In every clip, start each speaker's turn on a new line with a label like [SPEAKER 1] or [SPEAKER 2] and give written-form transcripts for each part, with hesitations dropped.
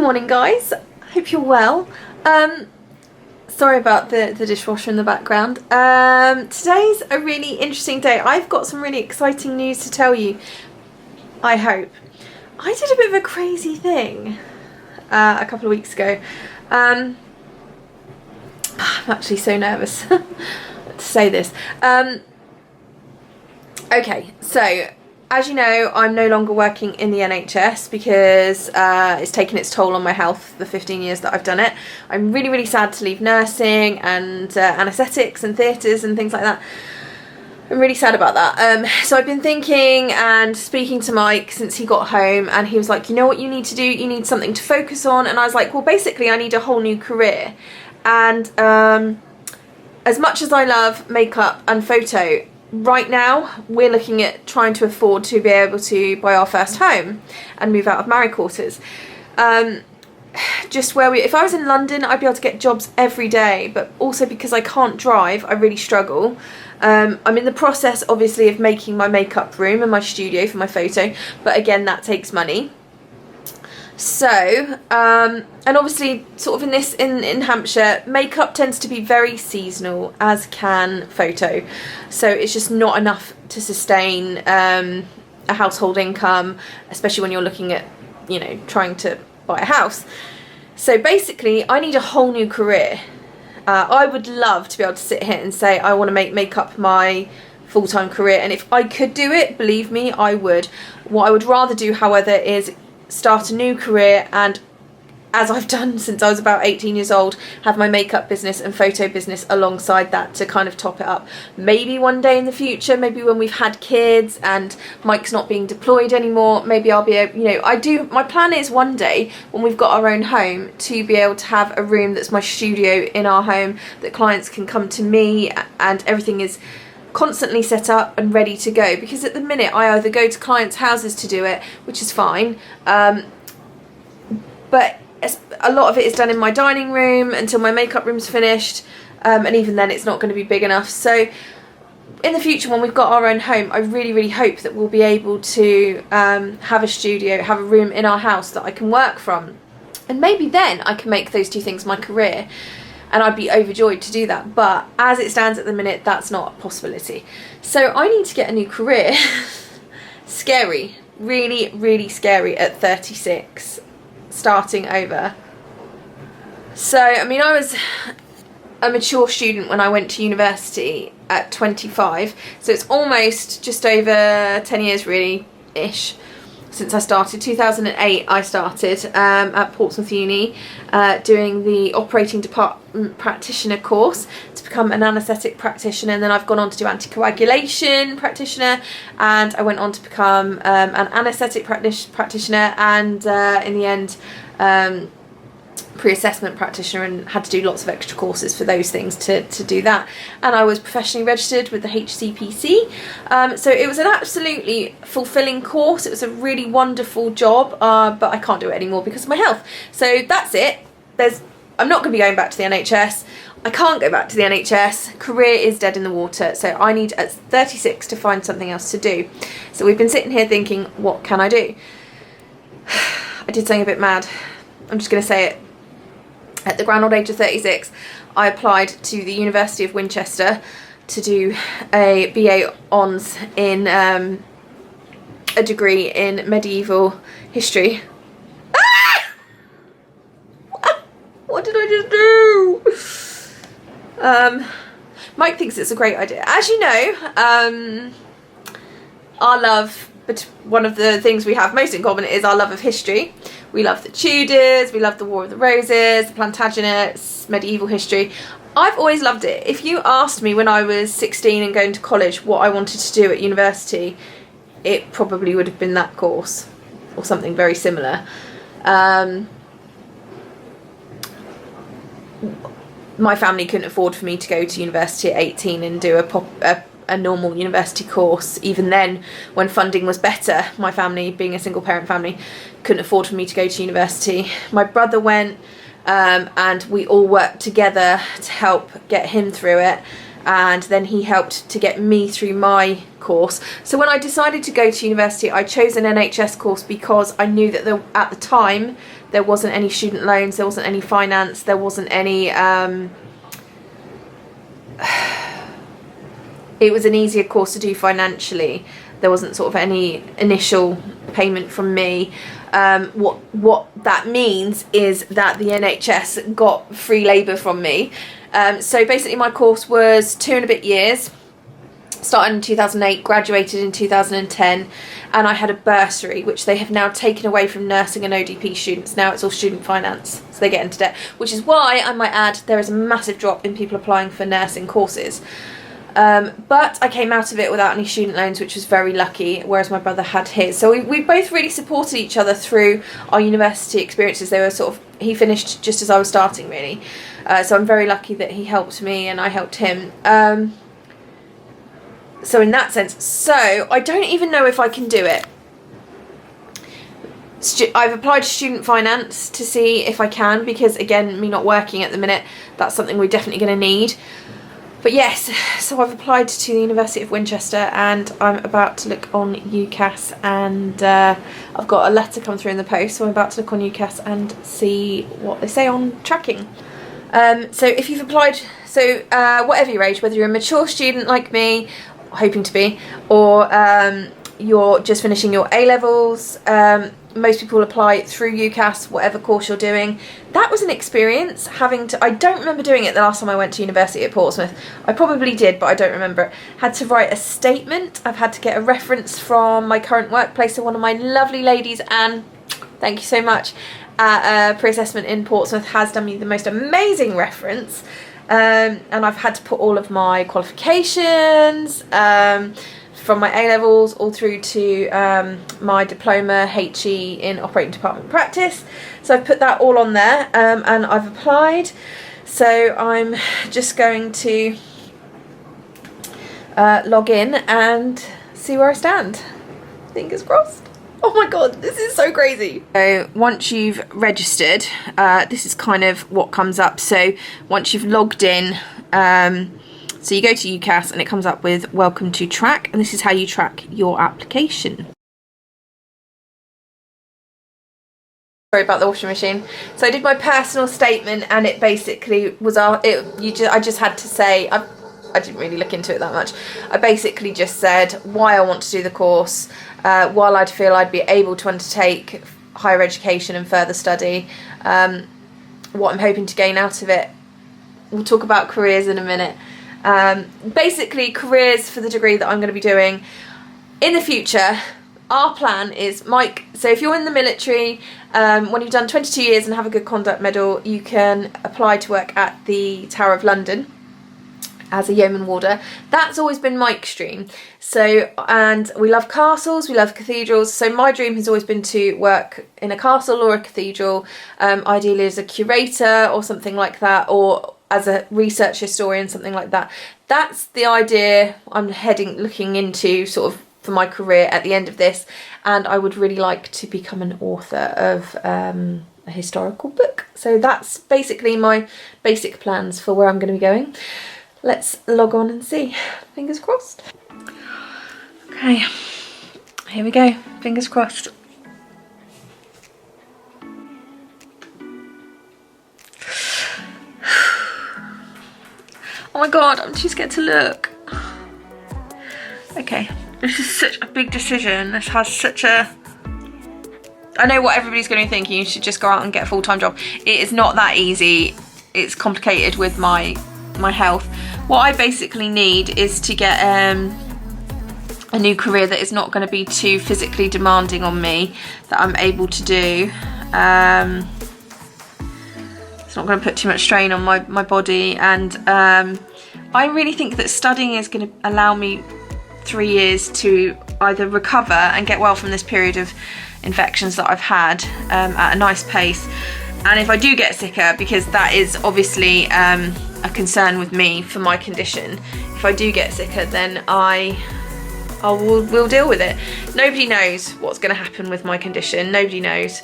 [SPEAKER 1] morning, guys. Hope you're well. Sorry about the dishwasher in the background. Today's a really interesting day. I've got some really exciting news to tell you, I hope. I did a bit of a crazy thing a couple of weeks ago. I'm actually so nervous to say this. Okay, so as you know, I'm no longer working in the NHS because it's taken its toll on my health the 15 years that I've done it. I'm really, really sad to leave nursing and anaesthetics and theatres and things like that. I'm really sad about that. So I've been thinking and speaking to Mike since he got home, and he was like, you know what you need to do? You need something to focus on. And I was like, well, basically I need a whole new career. And as much as I love makeup and photo, right now we're looking at trying to afford to be able to buy our first home and move out of married quarters. Just where if I was in London, I'd be able to get jobs every day, but also because I can't drive, I really struggle. I'm in the process obviously of making my makeup room and my studio for my photo, but again that takes money. So and obviously sort of in Hampshire, makeup tends to be very seasonal, as can photo, so it's just not enough to sustain a household income, especially when you're looking at, you know, trying to buy a house. So basically I need a whole new career. I would love to be able to sit here and say I want to make makeup my full-time career, and if I could do it, believe me, I would. What I would rather do, however, is start a new career and, as I've done since I was about 18 years old, have my makeup business and photo business alongside that to kind of top it up. Maybe one day in the future, maybe when we've had kids and Mike's not being deployed anymore, maybe I'll be able, you know, my plan is one day when we've got our own home to be able to have a room that's my studio in our home, that clients can come to me and everything is constantly set up and ready to go, because at the minute I either go to clients' houses to do it, which is fine, but a lot of it is done in my dining room until my makeup room's finished, and even then it's not going to be big enough. So in the future, when we've got our own home, I really, really hope that we'll be able to have a studio, have a room in our house that I can work from, and maybe then I can make those two things my career. And I'd be overjoyed to do that, but as it stands at the minute, that's not a possibility. So I need to get a new career. Scary, really, really scary at 36, starting over. So, I mean, I was a mature student when I went to university at 25, so it's almost just over 10 years really-ish since I started. 2008 I started at Portsmouth Uni doing the operating department practitioner course to become an anaesthetic practitioner, and then I've gone on to do anticoagulation practitioner, and I went on to become an anaesthetic practitioner, and in the end pre-assessment practitioner, and had to do lots of extra courses for those things to do that. And I was professionally registered with the HCPC, so it was an absolutely fulfilling course. It was a really wonderful job, but I can't do it anymore because of my health. So that's it. I'm not going to be going back to the NHS. I can't go back to the NHS. Career is dead in the water, so I need at 36 to find something else to do. So we've been sitting here thinking, what can I do? I did something a bit mad. I'm just going to say it. At the grand old age of 36, I applied to the University of Winchester to do a BA Hons in a degree in medieval history. Ah! What did I just do? Mike thinks it's a great idea. As you know, our love, but one of the things we have most in common is our love of history. We love the Tudors, we love the War of the Roses, the Plantagenets, medieval history. I've always loved it. If you asked me when I was 16 and going to college what I wanted to do at university, it probably would have been that course or something very similar. My family couldn't afford for me to go to university at 18 and do a normal university course. Even then, when funding was better, my family, being a single parent family, couldn't afford for me to go to university. My brother went, and we all worked together to help get him through it, and then he helped to get me through my course. So when I decided to go to university, I chose an NHS course because I knew that at the time There wasn't any student loans, there wasn't any finance, there wasn't any it was an easier course to do financially. There wasn't sort of any initial payment from me. What that means is that the NHS got free labour from me. So basically my course was 2 and a bit years. Started in 2008, graduated in 2010, and I had a bursary, which they have now taken away from nursing and ODP students. Now it's all student finance, so they get into debt, which is why, I might add, there is a massive drop in people applying for nursing courses. But I came out of it without any student loans, which was very lucky, whereas my brother had his. So we both really supported each other through our university experiences. They were sort of, he finished just as I was starting, really. So I'm very lucky that he helped me and I helped him. So in that sense, so I don't even know if I can do it. I've applied to student finance to see if I can, because again, me not working at the minute, that's something we're definitely going to need. But yes, so I've applied to the University of Winchester and I'm about to look on UCAS, and I've got a letter come through in the post, so I'm about to look on UCAS and see what they say on tracking. So if you've applied, so whatever your age, whether you're a mature student like me, hoping to be, or you're just finishing your A-levels, most people apply through UCAS, whatever course you're doing. That was an experience, having to, I don't remember doing it the last time I went to university at Portsmouth. I probably did, but I don't remember it. Had to write a statement. I've had to get a reference from my current workplace, so one of my lovely ladies, Anne, thank you so much, at pre-assessment in Portsmouth, has done me the most amazing reference. And I've had to put all of my qualifications, from my A-levels all through to my diploma HE in operating department practice. So I've put that all on there, and I've applied. So I'm just going to log in and see where I stand. Fingers crossed. Oh my god, this is so crazy. So once you've registered, this is kind of what comes up. So once you've logged in, so you go to UCAS and it comes up with welcome to track, and this is how you track your application. Sorry about the washing machine. So I did my personal statement, and it basically was I just had to say, I didn't really look into it that much. I basically just said why I want to do the course, while I'd feel I'd be able to undertake higher education and further study, what I'm hoping to gain out of it. We'll talk about careers in a minute. Basically careers for the degree that I'm going to be doing in the future. Our plan is, Mike, so if you're in the military, when you've done 22 years and have a good conduct medal, you can apply to work at the Tower of London as a yeoman warder. That's always been Mike's dream. So, and we love castles, we love cathedrals, so my dream has always been to work in a castle or a cathedral, ideally as a curator or something like that, or as a research historian, something like that. That's the idea I'm looking into sort of for my career at the end of this, and I would really like to become an author of a historical book. So that's basically my basic plans for where I'm going to be going. Let's log on and see. Fingers crossed. Okay, here we go. Fingers crossed. Oh my god, I'm too scared to look. Okay, this is such a big decision. This has such a... I know what everybody's going to be thinking. You should just go out and get a full-time job. It is not that easy. It's complicated with my health. What I basically need is to get a new career that is not going to be too physically demanding on me, that I'm able to do. It's not going to put too much strain on my body, and I really think that studying is going to allow me 3 years to either recover and get well from this period of infections that I've had at a nice pace, and if I do get sicker, because that is obviously a concern with me for my condition, if I do get sicker, then we'll deal with it. Nobody knows what's going to happen with my condition. Nobody knows.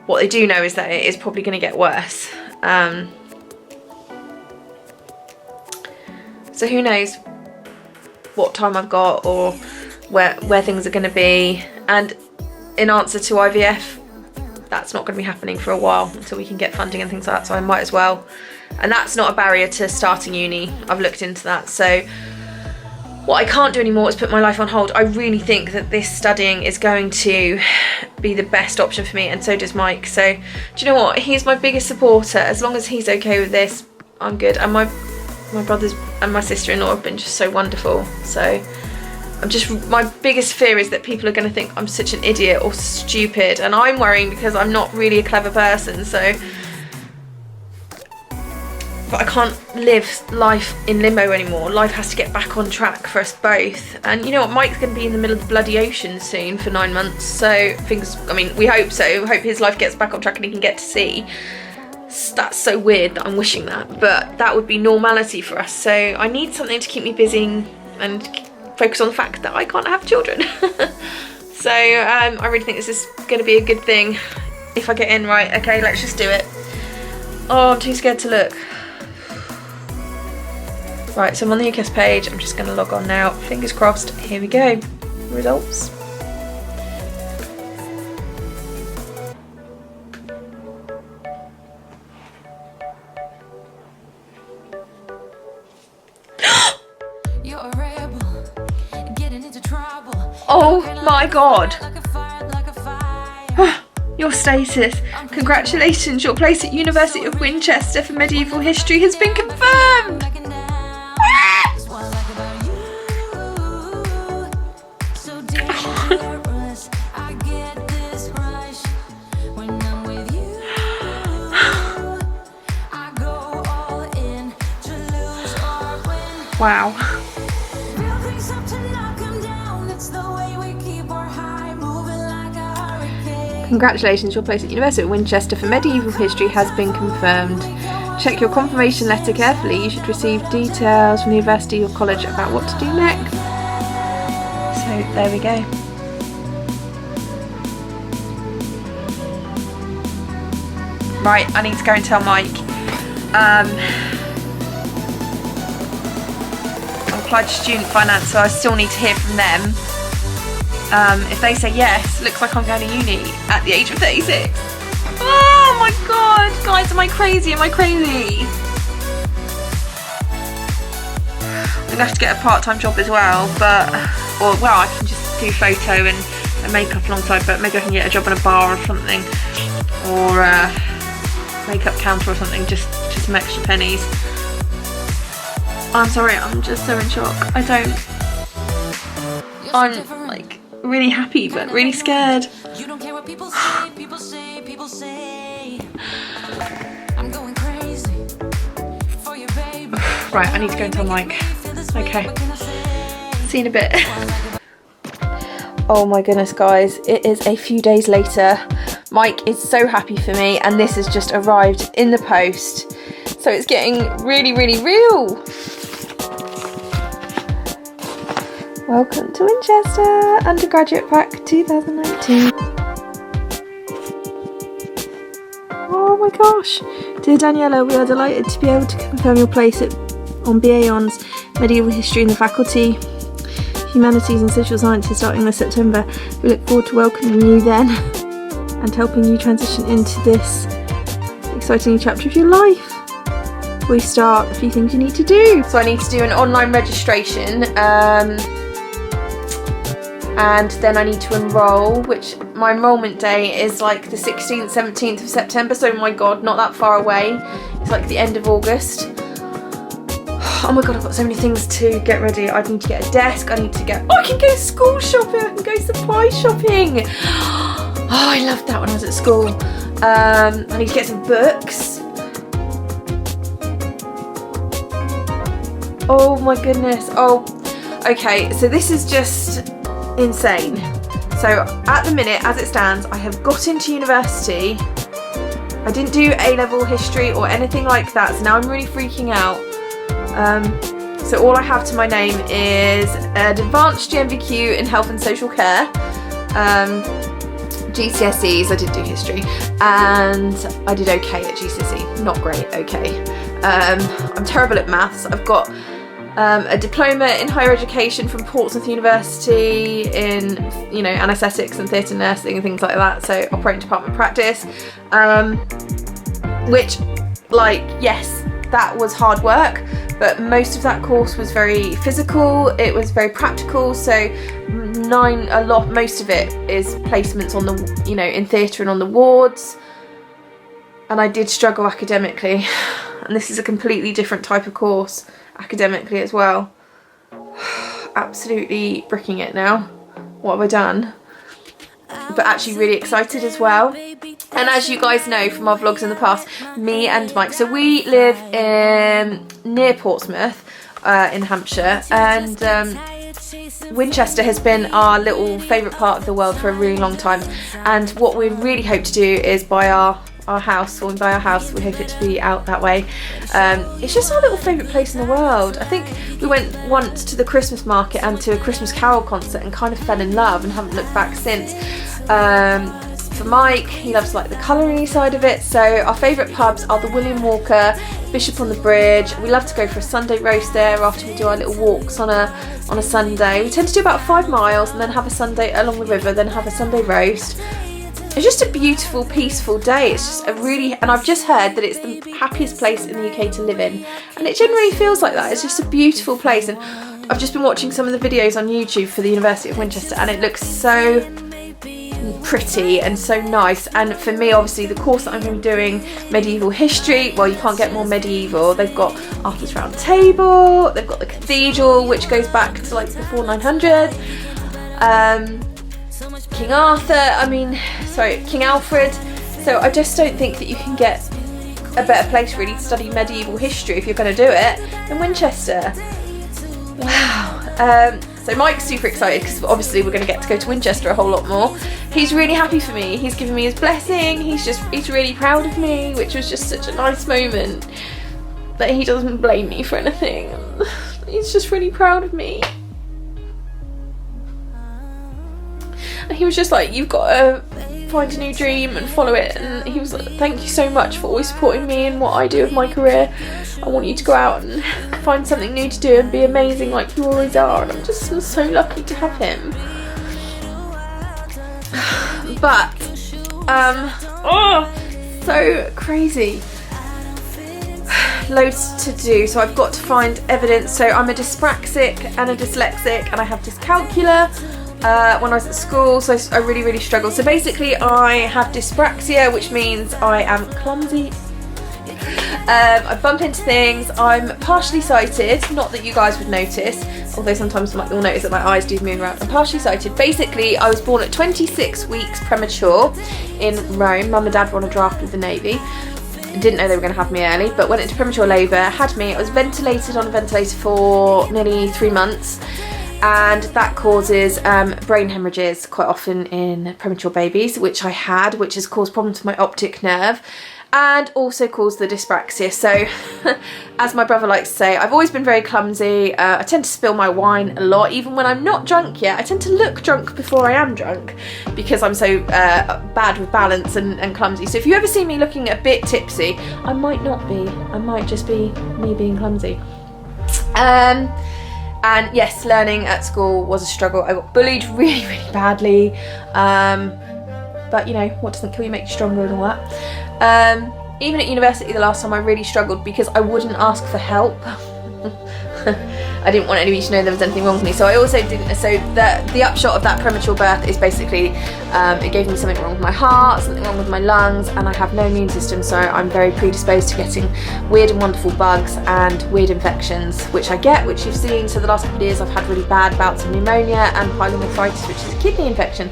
[SPEAKER 1] What they do know is that it is probably going to get worse. So who knows what time I've got or where things are going to be. And in answer to IVF, that's not going to be happening for a while until we can get funding and things like that, so I might as well. And that's not a barrier to starting uni. I've looked into that. So what I can't do anymore is put my life on hold. I really think that this studying is going to be the best option for me, and so does Mike. So do you know what? He's my biggest supporter. As long as he's okay with this, I'm good. And my brothers and my sister-in-law have been just so wonderful. So my biggest fear is that people are going to think I'm such an idiot or stupid, and I'm worrying because I'm not really a clever person. So, but I can't live life in limbo anymore. Life has to get back on track for us both. And you know what? Mike's going to be in the middle of the bloody ocean soon for 9 months. So we hope so. We hope his life gets back on track and he can get to sea. That's so weird that I'm wishing that, but that would be normality for us. So I need something to keep me busy and focus on the fact that I can't have children. So I really think this is going to be a good thing if I get in. Right, okay, let's just do it. Oh, I'm too scared to look. Right, so I'm on the UCAS page. I'm just going to log on now. Fingers crossed. Here we go. Results. Oh my god. Your status. Congratulations, your place at University of Winchester for medieval history has been confirmed. Wow. Congratulations, your place at University of Winchester for medieval history has been confirmed. Check your confirmation letter carefully. You should receive details from the university or college about what to do next. So there we go. Right, I need to go and tell Mike. I applied to student finance, so I still need to hear from them. If they say yes, looks like I'm going to uni at the age of 36. Oh my god, guys, am I crazy? Am I crazy? I'm going to have to get a part-time job as well, well, I can just do photo and makeup alongside, but maybe I can get a job in a bar or something, or a makeup counter or something, just some extra pennies. I'm sorry, I'm just so in shock. I'm like really happy but really scared. You don't care what people say, people say. I'm going crazy for your baby. Right, I need to go and tell Mike. Okay. See you in a bit. Oh my goodness, guys, it is a few days later. Mike is so happy for me, and this has just arrived in the post. So it's getting really, really real. Welcome to Winchester, undergraduate pack 2019. Oh my gosh. Dear Daniela, we are delighted to be able to confirm your place on BA Hons Medieval History in the Faculty Humanities and Social Sciences starting this September. We look forward to welcoming you then and helping you transition into this exciting new chapter of your life. We start, a few things you need to do. So I need to do an online registration, and then I need to enrol, which my enrolment day is like the 16th, 17th of September, so my god, not that far away. It's like the end of August. Oh my god, I've got so many things to get ready. I need to get a desk, I can go school shopping, I can go supply shopping. Oh, I loved that when I was at school. I need to get some books. Oh my goodness. Oh, okay, so this is just insane. So at the minute, as it stands, I have got into university. I didn't do A-level history or anything like that, so now I'm really freaking out. So all I have to my name is an advanced GMVQ in health and social care, GCSEs, I did do history, and I did okay at GCSE, not great, okay. I'm terrible at maths. I've got a diploma in higher education from Portsmouth University in, you know, anaesthetics and theatre nursing and things like that, so operating department practice, which, like, yes, that was hard work, but most of that course was very physical, it was very practical, so most of it is placements on the, you know, in theatre and on the wards, and I did struggle academically, and this is a completely different type of course academically as well. Absolutely bricking it now. What have I done? But actually really excited as well. And as you guys know from our vlogs in the past, me and Mike, so we live near Portsmouth in Hampshire, and Winchester has been our little favourite part of the world for a really long time, and what we really hope to do is buy our house. When we buy our house, we hope it to be out that way. It's just our little favourite place in the world. I think we went once to the Christmas market and to a Christmas Carol concert and kind of fell in love and haven't looked back since. For Mike, he loves like the culinary side of it, so our favourite pubs are the William Walker, Bishop on the Bridge. We love to go for a Sunday roast there after we do our little walks on a Sunday. We tend to do about 5 miles and then have a Sunday along the river, then have a Sunday roast. It's just a beautiful, peaceful day. It's just a really, and I've just heard that it's the happiest place in the UK to live in, and it generally feels like that. It's just a beautiful place, and I've just been watching some of the videos on YouTube for the University of Winchester, and it looks so pretty and so nice. And for me, obviously, the course that I'm going to be doing, medieval history, well, you can't get more medieval. They've got Arthur's Round Table, they've got the cathedral, which goes back to like before 900. King Alfred. So I just don't think that you can get a better place really to study medieval history if you're going to do it than Winchester. Wow. So Mike's super excited because obviously we're going to get to go to Winchester a whole lot more. He's really happy for me. He's given me his blessing. He's really proud of me, which was just such a nice moment that he doesn't blame me for anything. He's just really proud of me. And he was just like, you've got to find a new dream and follow it. And he was like, thank you so much for always supporting me in what I do with my career. I want you to go out and find something new to do and be amazing like you always are. And I'm so lucky to have him. But, so crazy. Loads to do, so I've got to find evidence. So I'm a dyspraxic and a dyslexic, and I have dyscalculia. When I was at school, so I really struggled. So basically I have dyspraxia, which means I am clumsy. I bump into things. I'm partially sighted, not that you guys would notice, although sometimes you'll notice that my eyes do move around. I'm partially sighted. Basically, I was born at 26 weeks premature in Rome. Mum and Dad were on a draft with the Navy. Didn't know they were going to have me early, but went into premature labour, had me. I was ventilated on a ventilator for nearly 3 months. And that causes brain hemorrhages quite often in premature babies, which I had, which has caused problems with my optic nerve and also caused the dyspraxia. So as my brother likes to say, I've always been very clumsy. I tend to spill my wine a lot, even when I'm not drunk yet. I tend to look drunk before I am drunk because I'm so bad with balance and clumsy. So if you ever see me looking a bit tipsy, I might not be. I might just be me being clumsy. And yes, learning at school was a struggle. I got bullied really badly. But you know, what doesn't kill you makes you stronger and all that. Even at university the last time I really struggled because I wouldn't ask for help. I didn't want anybody to know there was anything wrong with me, so I also didn't. So the upshot of that premature birth is basically it gave me something wrong with my heart, something wrong with my lungs, and I have no immune system, so I'm very predisposed to getting weird and wonderful bugs and weird infections, which I get, which you've seen. So the last couple of years I've had really bad bouts of pneumonia and pyelonephritis, which is a kidney infection.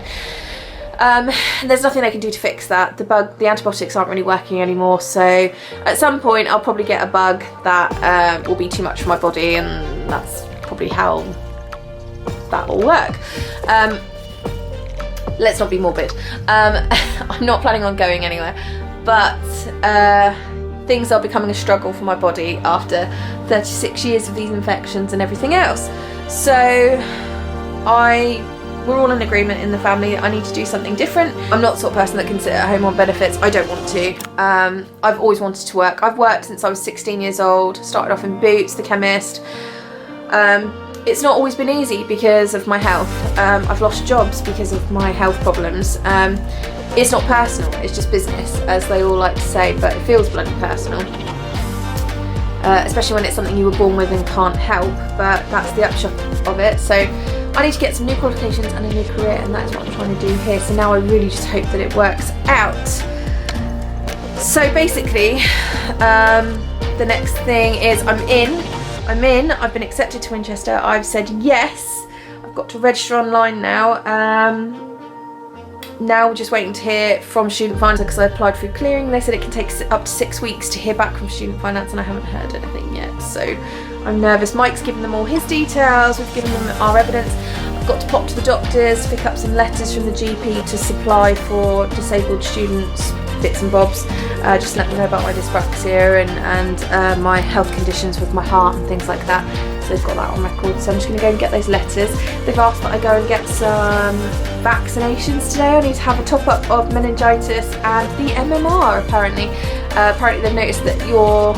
[SPEAKER 1] There's nothing they can do to fix that. The antibiotics aren't really working anymore, so at some point I'll probably get a bug that will be too much for my body, and that's probably how that will work. Let's not be morbid. I'm not planning on going anywhere, but things are becoming a struggle for my body after 36 years of these infections and everything else. So we're all in agreement in the family. I need to do something different. I'm not the sort of person that can sit at home on benefits. I don't want to. I've always wanted to work. I've worked since I was 16 years old. Started off in Boots, the chemist. It's not always been easy because of my health. I've lost jobs because of my health problems. It's not personal, it's just business, as they all like to say, but it feels bloody personal. Especially when it's something you were born with and can't help, but that's the upshot of it. So I need to get some new qualifications and a new career, and that is what I'm trying to do here. So now I really just hope that it works out. So basically, the next thing is I'm in, I've been accepted to Winchester, I've said yes, I've got to register online now. Now we're just waiting to hear from Student Finance because I applied through Clearing. They said it can take up to 6 weeks to hear back from Student Finance, and I haven't heard anything yet, so I'm nervous. Mike's given them all his details, we've given them our evidence. I've got to pop to the doctors, pick up some letters from the GP to supply for disabled students, bits and bobs, just let them know about my dyspraxia and my health conditions with my heart and things like that. So they've got that on record, so I'm just going to go and get those letters. They've asked that I go and get some vaccinations today. I need to have a top up of meningitis and the MMR apparently. Apparently they've noticed that your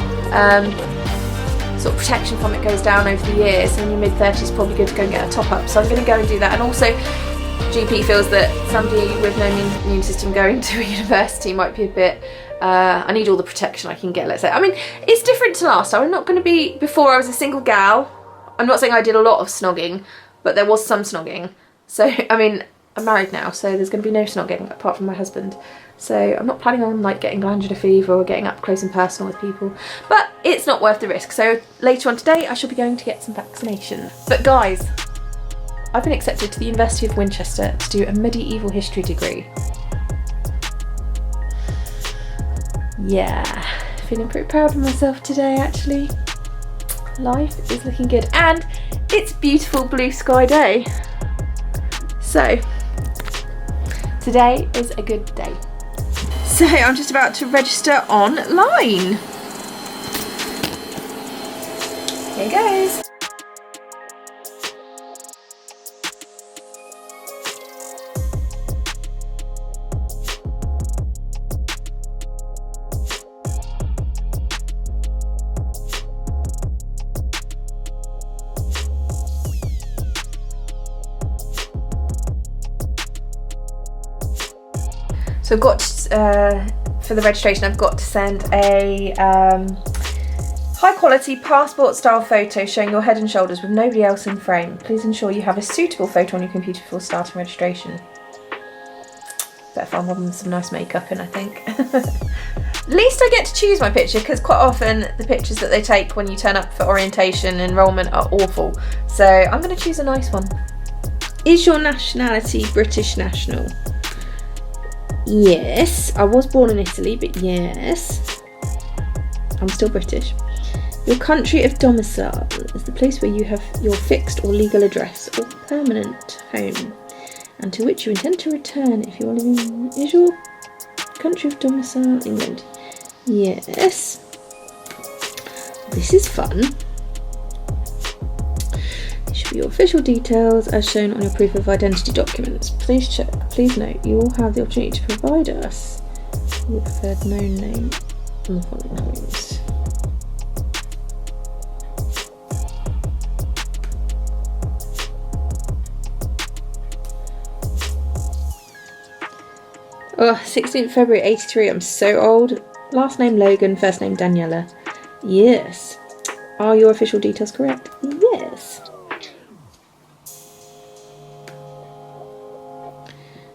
[SPEAKER 1] sort of protection from it goes down over the years, so in your mid-30s it's probably good to go and get a top up. So I'm going to go and do that, and also GP feels that somebody with no immune system going to a university might be a bit, I need all the protection I can get, let's say. I mean, it's different to last time. I'm not going to be, before I was a single gal, I'm not saying I did a lot of snogging, but there was some snogging. So, I mean, I'm married now, so there's going to be no snogging apart from my husband. So I'm not planning on like getting glandular fever or getting up close and personal with people, but it's not worth the risk. So later on today I shall be going to get some vaccination. But guys, I've been accepted to the University of Winchester to do a medieval history degree. Yeah, feeling pretty proud of myself today actually. Life is looking good, and it's a beautiful blue sky day. So today is a good day. So I'm just about to register online. Here goes. So I've got, for the registration, I've got to send a high quality passport style photo showing your head and shoulders with nobody else in frame. Please ensure you have a suitable photo on your computer before starting registration. Better find one with some nice makeup in, I think. At least I get to choose my picture, because quite often the pictures that they take when you turn up for orientation and enrolment are awful. So I'm going to choose a nice one. Is your nationality British national? Yes, I was born in Italy, but yes, I'm still British. Your country of domicile is the place where you have your fixed or legal address or permanent home, and to which you intend to return if you are living. Is your country of domicile England? Yes. This is fun. Your official details as shown on your proof of identity documents. Please check. Please note you will have the opportunity to provide us your preferred known name on the following homes. Oh, 16th February 83. I'm so old. Last name Logan, first name Daniela. Yes. Are your official details correct? Yes.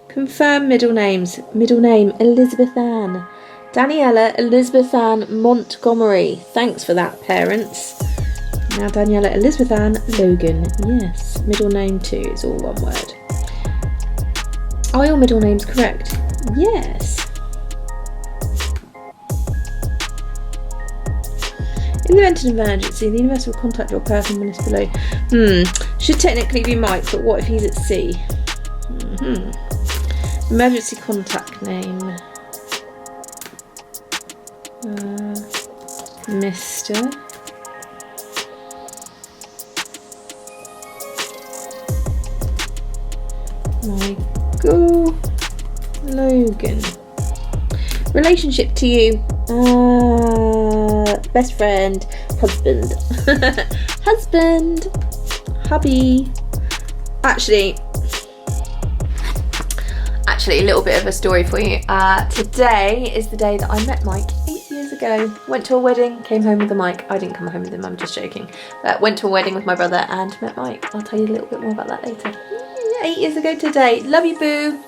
[SPEAKER 1] Confirm middle names. Middle name Elizabeth Ann. Daniela Elizabeth Ann Montgomery. Thanks for that, parents. Now Daniela Elizabeth Ann Logan. Yes. Middle name too. It's all one word. Are your middle names correct? Yes. In the event of an emergency, the university will contact your person when it's below. Should technically be Mike, but what if he's at sea? Emergency contact name. Mr. Michael Logan. Relationship to you. Best friend. Husband. Husband. puppy. Actually, a little bit of a story for you. Today is the day that I met Mike 8 years ago. Went to a wedding, came home with a Mike. I didn't come home with him, I'm just joking. But went to a wedding with my brother and met Mike. I'll tell you a little bit more about that later. 8 years ago today. Love you, boo.